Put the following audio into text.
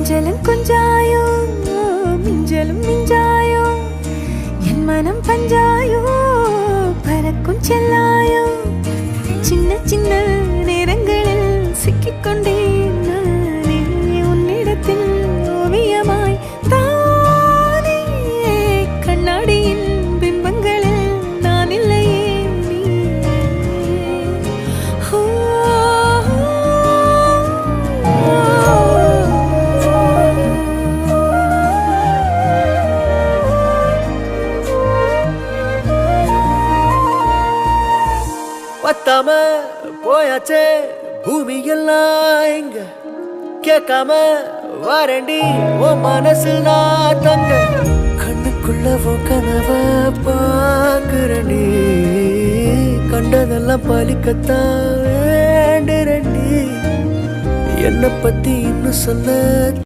கொஞ்சலும் கொஞ்சாயோ மிஞ்சலும் மிஞ்சாயோ என் மனம் பஞ்சாயோ பறக்கும் செல்லாயோ சின்ன சின்ன நேரங்களில் சிக்கிக்கொண்டேன் நானே உன்னிடத்தில் ஓவியமாய் தானே கண்ணாடியின் பிம்பங்களில் நான் இல்லையே நீ பத்தாம போயாச்சே பூமி எல்லாம் இங்க கேட்காம வாரண்டி ஓ மனசில் நான் தங்க கண்ணுக்குள்ள ஓ கனவ பாக்குறண்டி கண்டதெல்லாம் பலிக்கத்தான் வேண்டுறண்டி என்னை பத்தி இன்னும் சொல்ல